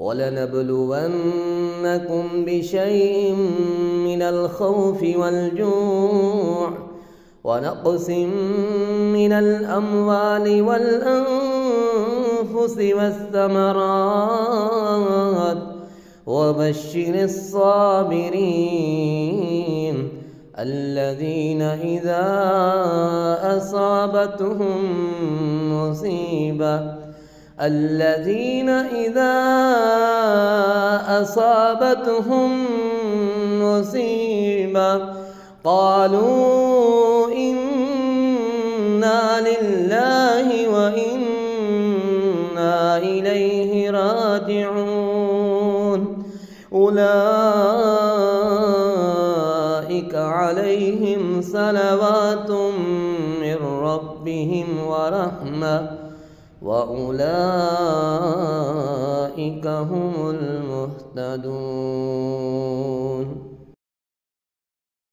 ولنبلونكم بشيء من الخوف والجوع ونقص من الأموال والأنفس والثمرات وبشر الصابرين الذين إذا أصابتهم مصيبة قالوا إنا لله وإنا إليه راجعون أولئك عليهم صلوات من ربهم ورحمة وأولئك هم المهتدون.